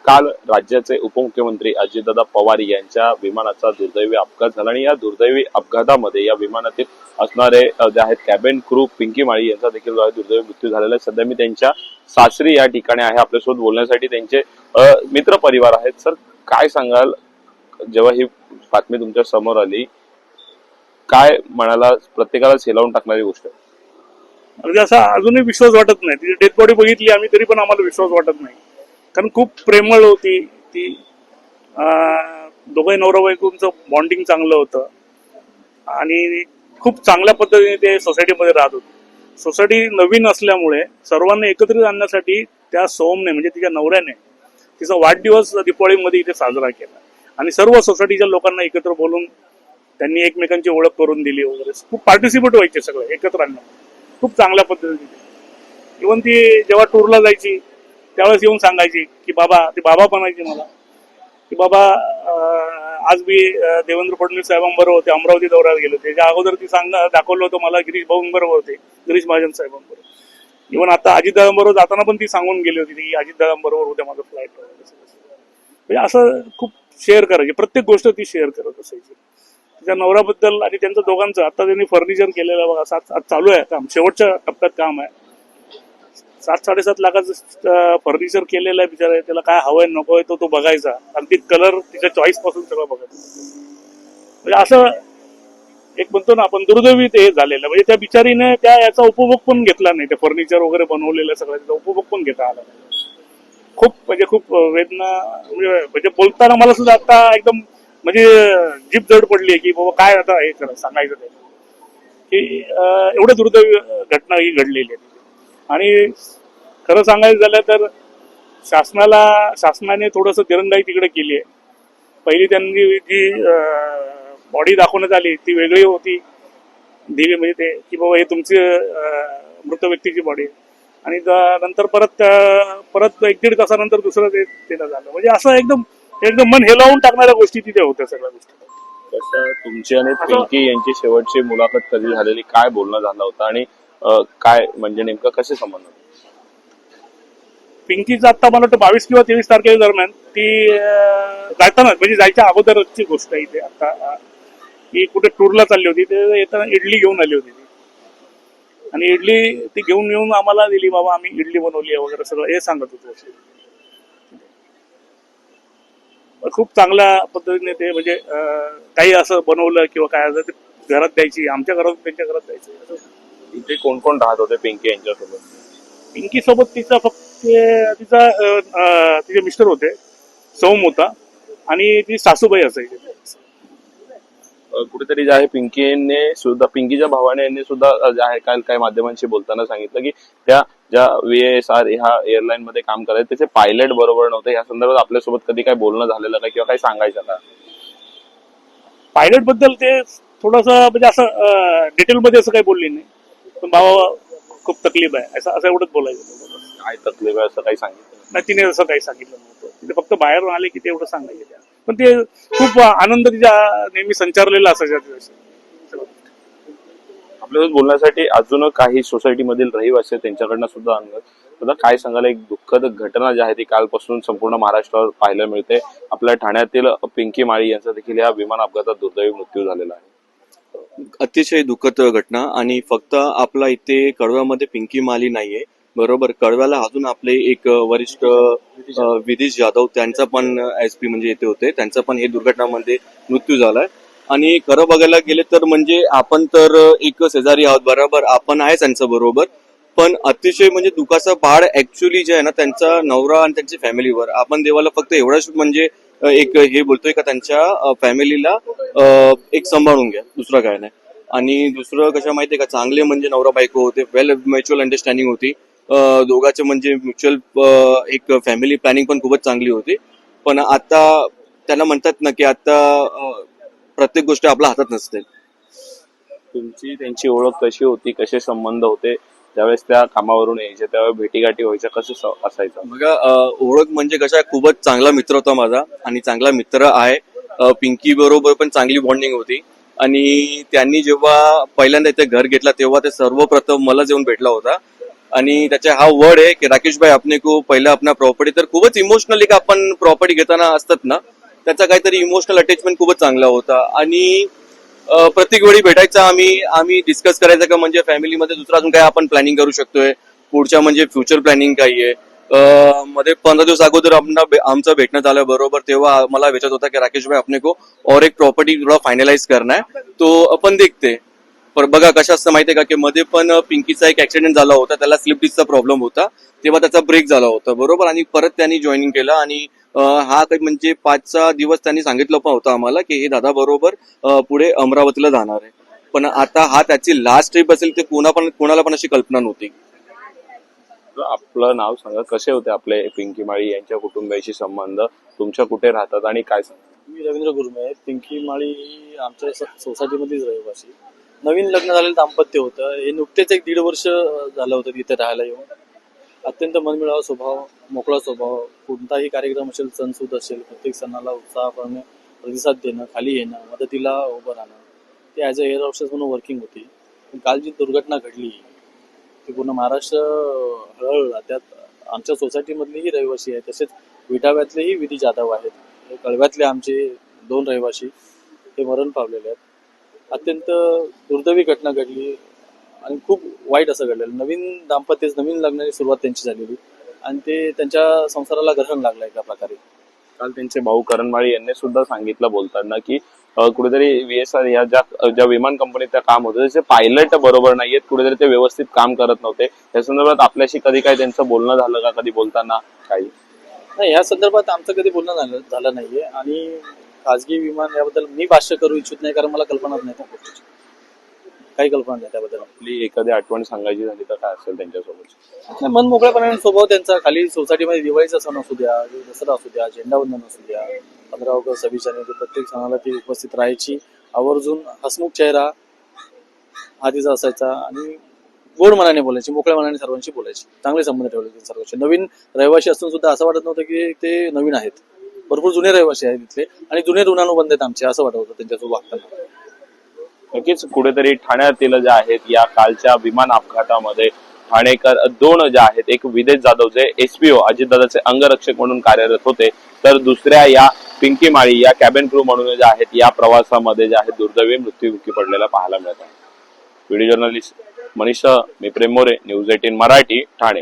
काल राज्याचे उपमुख्यमंत्री अजितदादा पवार यांच्या विमानाचा दुर्दैवी अपघात झाला आणि या दुर्दैवी अपघातामध्ये या विमानातील असणारे जे आहेत कॅबिन क्रू पिंकी माळी यांचा देखील दुर्दैवी मृत्यू झालेला आहे। सध्या मी त्यांच्या सासरी या ठिकाणी आहे, आपल्यासोबत बोलण्यासाठी त्यांचे मित्र परिवार आहेत। सर, काय सांगाल जेव्हा ही बातमी तुमच्या समोर आली, काय म्हणाला? प्रत्येकाला हेलावून टाकणारी गोष्ट आहे। म्हणजे असा अजूनही विश्वास वाटत नाही। तिची डेड बॉडी बघितली आम्ही तरी पण आम्हाला विश्वास वाटत नाही, कारण खूप प्रेमळ होती ती। दोघे नवरा बायकोंचं बॉन्डिंग चांगलं होतं आणि खूप चांगल्या पद्धतीने ते सोसायटीमध्ये राहत होते। सोसायटी नवीन असल्यामुळे सर्वांना एकत्रित आणण्यासाठी त्या सोमने म्हणजे तिच्या नवऱ्याने तिचा वाढदिवस दिवाळीमध्ये इथे साजरा केला आणि सर्व सोसायटीच्या लोकांना एकत्र बोलून त्यांनी एकमेकांची ओळख करून दिली वगैरे। खूप पार्टिसिपेट व्हायचे सगळे एकत्र आणण्यात, खूप चांगल्या पद्धतीने। इव्हन ती जेव्हा टूरला जायची त्यावेळेस येऊन सांगायची की बाबा, ती बाबा म्हणायची मला की बाबा आज मी देवेंद्र फडणवीस साहेबांबरोबर होते, अमरावती दौऱ्यात गेले होते। त्या अगोदर ती दाखवलं होतं मला गिरीश भाऊंबरोबर होते, गिरीश महाजन साहेबांबरोबर। इव्हन आता अजितदादांबरोबर जाताना पण ती सांगून गेली होती की अजितदादांबरोबर होत्या माझं फ्लाईट वगैरे। म्हणजे असं खूप शेअर करायचे, प्रत्येक गोष्ट ती शेअर करत असायची तिच्या नवऱ्याबद्दल आणि त्यांचं दोघांचं। आता त्यांनी फर्निचर केलेलं बघा, आज चालू आहे काम, शेवटच्या टप्प्यात काम आहे। 7-7.5 लाखाचं फर्निचर केलेलं आहे बिचारा। त्याला काय हवंय नकोय तो बघायचा, अगदी कलर तिच्या चॉईस पासून सगळं बघायचं। म्हणजे असं एक म्हणतो ना आपण, दुर्दैवी ते झालेलं। म्हणजे त्या बिचारीने याचा उपभोग पण घेतला नाही, त्या फर्निचर वगैरे बनवलेलं सगळ्याचा उपभोग पण घेता आला नाही। खूप वेदना म्हणजे बोलताना मला सुद्धा आता एकदम म्हणजे जीभ जड पडली की बाबा काय आता हे करा सांगायचं ते की एवढं दुर्दैवी घटना ही घडलेली आहे। आणि खरं सांगायचं झालं तर शासनाने थोडंसं दिरंगाई तिकडे केली आहे। पहिली त्यांनी जी बॉडी दाखवण्यात आली ती वेगळी होती, दिली म्हणजे ते की बाबा हे तुमची मृत व्यक्तीची बॉडी, आणि नंतर परत 1-1.5 तासानंतर दुसरं ते झालं। म्हणजे असं एकदम मन हेलावून टाकणाऱ्या गोष्टी तिथे होत्या सगळ्या गोष्टी। तसं तुमची आणि पिंकी यांची शेवटची मुलाखत कधी झालेली, काय बोलणं झालं होतं आणि काय म्हणजे नेमकं कसे संबंध होते? पिंकीचं आता मला वाटतं 22 किंवा 23 तारखेच्या दरम्यान ती जाताना म्हणजे जायच्या अगोदरची गोष्ट आहे इथे। आता ती कुठे टूरला चालली होती, ते येताना इडली घेऊन आली होती ती, आणि इडली ती घेऊन येऊन आम्हाला दिली, बाबा आम्ही इडली बनवली आहे वगैरे सगळं हे सांगत होतो। खूप चांगल्या पद्धतीने ते म्हणजे काही असं बनवलं किंवा काय असं ते घरात द्यायची, आमच्या घरात त्यांच्या घरात द्यायचं। इथे कोण कोण राहत होते पिंकी यांच्यासोबत? पिंकी सोबत तिचा फक्त तिचे मिस्टर होते, सौम होता आणि ती सासूबाई असायची। कुठेतरी जे आहे पिंकीने सुद्धा, पिंकीच्या भावाने यांनी सुद्धा जे आहे काल काही माध्यमांशी बोलताना सांगितलं की त्या ज्या VASR ह्या एअरलाईन मध्ये काम करायचे त्याचे पायलट बरोबर नव्हते। या संदर्भात आपल्यासोबत कधी काही बोलणं झालेलं का किंवा काही सांगायचं का? पायलट बद्दल ते थोडस म्हणजे असं डिटेलमध्ये असं काही बोलली नाही, पण बाबा खूप तकलीफ आहे असं एवढंच बोलायचं। काय तकलीफ आहे असं काही सांगितलं नाही, तिने असं काही सांगितलं नव्हतं। तिथे फक्त बाहेरून आले की ते एवढं सांगायचं, पण ते खूप आनंद तिच्या नेहमी संचारलेला असायचा। आपल्यासोबत बोलण्यासाठी अजून काही सोसायटीमधील रहिवासी त्यांच्याकडनं सुद्धा काय सांगाल? एक दुःखद घटना जी आहे ती कालपासून संपूर्ण महाराष्ट्रावर पाहायला मिळते। आपल्या ठाण्यातील पिंकी माळी यांचा देखील या विमान अपघातात दुर्दैवी मृत्यू झालेला आहे। अतिशय दुःखद घटना, आणि फक्त आपला इथे कळव्यामध्ये पिंकी माळी नाहीये, बरोबर, कळव्याला अजून आपले एक वरिष्ठ विधीश जाधव त्यांचा पण SP म्हणजे येथे होते, त्यांचा पण हे दुर्घटनामध्ये मृत्यू झालाय। आणि खरं बघायला गेले तर म्हणजे आपण तर एक शेजारी आहोत, बरोबर, आपण आहे त्यांच्या बरोबर, पण अतिशय म्हणजे दुःखाचा पहाड ऍक्च्युअली जे आहे ना त्यांचा नवरा आणि त्यांच्या फॅमिलीवर। आपण देवाला फक्त एवढाच म्हणजे एक हे बोलतोय का त्यांच्या फॅमिलीला एक सांभाळून घ्या, दुसरं काय नाही। आणि दुसरं कशा माहितीये का, चांगले म्हणजे नवरा बायको होते, वेल म्युच्युअल अंडरस्टँडिंग होती दोघांचे, म्हणजे म्युच्युअल एक फॅमिली प्लॅनिंग पण खूपच चांगली होती। पण आता त्यांना म्हणतात ना की आता प्रत्येक गोष्ट आपल्या हातात नसते। तुमची त्यांची ओळख कशी होती, कसे संबंध होते? त्यावेळेस त्या कामावरून यायच्या त्यावेळेस भेटीगाठी व्हायच्या, कसं असायचं? बघा, ओळख म्हणजे कशा, खूपच चांगला मित्र होता माझा आणि चांगला मित्र आहे। पिंकी बरोबर पण चांगली बॉन्डिंग होती, आणि त्यांनी जेव्हा पहिल्यांदा इथे घर घेतला तेव्हा ते सर्वप्रथम मला येऊन भेटला होता, आणि त्याचा हा वर्ड आहे की राकेश भाई आपने को पहिला अपना प्रॉपर्टी, तर खूपच इमोशनली का आपण प्रॉपर्टी घेताना असतात ना, त्याचा काहीतरी इमोशनल अटॅचमेंट खूपच चांगला होता. आणि प्रत्येक वेळी भेटायचा आम्ही डिस्कस करायचं का म्हणजे फॅमिलीमध्ये दुसरं अजून काय आपण प्लॅनिंग करू शकतोय, पुढच्या म्हणजे फ्युचर प्लॅनिंग काय आहे. मध्ये 15 दिवस अगोदर आमचं भेटणं झालं बरोबर, तेव्हा मला विचारत होता की राकेश भाई अपने को और एक प्रॉपर्टी थोडा फायनलाइज करना है, तो आपण देखते. पण बघा कसं असतं माहितीये का की मध्ये पण पिंकीचा एक ऍक्सिडेंट झाला होता, त्याला स्लिप डिस्कचा प्रॉब्लेम होता, तेव्हा त्याचा ब्रेक झाला होता बरोबर. आणि परत त्यांनी जॉईनिंग केलं. आणि हा काही म्हणजे 5-6 दिवस त्यांनी सांगितलं पण होतं आम्हाला की हे दादा बरोबर पुढे अमरावतीला जाणार आहे. पण आता हा त्याची लास्ट ट्रिप असेल ते कोणाला पण अशी कल्पना नव्हती. आपलं नाव सांगा, कसे होते आपले पिंकी माळी यांच्या कुटुंबियाशी संबंध, तुमच्या कुठे राहतात आणि काय सांगा? मी रवींद्र गुरमे. पिंकी माळी ही आमच्या सोसायटीमध्येच रहिवासी. नवीन लग्न झालेलं दाम्पत्य होतं. हे नुकतेच 1-1.5 वर्ष झालं होतं इथे राहायला येऊन. अत्यंत मनमिळावा स्वभाव, मोकळा स्वभाव. कोणताही कार्यक्रम असेल, सणसूद असेल, प्रत्येक सणाला उत्साहपणे प्रतिसाद देणं, खाली येणं, मदतीला उभं राहणं. ते ॲज अ एअर होस्टेस म्हणून वर्किंग होती. पण काल जी दुर्घटना घडली ती पूर्ण महाराष्ट्र हळहळला. त्यात आमच्या सोसायटीमधलेही रहिवासी आहेत, तसेच विटाव्यातलेही विधी जाधव आहेत. हे कळव्यातले आमचे 2 रहिवासी हे मरण पावलेले आहेत. अत्यंत दुर्दैवी घटना घडली आणि खूप वाईट असं घडलेलं. नवीन दाम्पत्य, नवीन लग्नाची सुरुवात त्यांची झालेली आणि ते त्यांच्या संसाराला ग्रहण लागलं एका प्रकारे. काल त्यांचे भाऊ करण माळी यांनी सुद्धा सांगितलं बोलताना की कुठेतरी VSR या ज्या विमान कंपनीत त्या काम होतं त्याचे पायलट बरोबर नाहीयेत, कुठेतरी ते व्यवस्थित काम करत नव्हते. त्या संदर्भात आपल्याशी कधी काय त्यांचं बोलणं झालं का, कधी बोलताना काही? नाही, या संदर्भात आमचं कधी बोलणं झालं नाहीये आणि खाजगी विमान याबद्दल मी भाष्य करू इच्छित नाही, कारण मला कल्पनाच नाही त्या गोष्टीची. काही कल्पना नाही त्याबद्दल. आपली एखादी आठवण सांगायची झाली तर काय असेल त्यांच्यासोबत? मन मोकळेपणाने स्वभाव त्यांचा. खाली सोसायटीमध्ये दिवाळीचा सण असू द्या, दसरा असू द्या, झेंडावंदन असू द्या, 15 ऑगस्ट, 26 जानेवारी, प्रत्येक सणाला ती उपस्थित राहायची. आवर्जून हसमुख चेहरा हा तिचा असायचा आणि गोड मनाने बोलायची, मोकळ्या मनाने सर्वांशी बोलायची. चांगले संबंध ठेवले सर्वांशी. नवीन रहिवासी असून सुद्धा असं वाटत नव्हतं की ते नवीन आहेत. भरपूर जुने रहिवासी आहेत तिथले आणि जुने ऋणानुबंध आहेत आमचे, असं वाटत होतं त्यांच्यासोबत वागताना. नक्कीच कुठेतरी ठाण्यातील ज्या आहेत या कालच्या विमान अपघातामध्ये ठाणेकर 2 ज्या आहेत, एक विदेश जाधव जे SPO अजितदादाचे अंगरक्षक म्हणून कार्यरत होते, तर दुसऱ्या या पिंकी माळी या कॅबिन क्रू म्हणून ज्या आहेत या प्रवासामध्ये ज्या आहेत दुर्दैवी मृत्युमुखी पडलेला पाहायला मिळत आहे. व्हिडिओ जर्नलिस्ट मनीष, मी प्रेम मोरे, न्यूज 18 मराठी, ठाणे.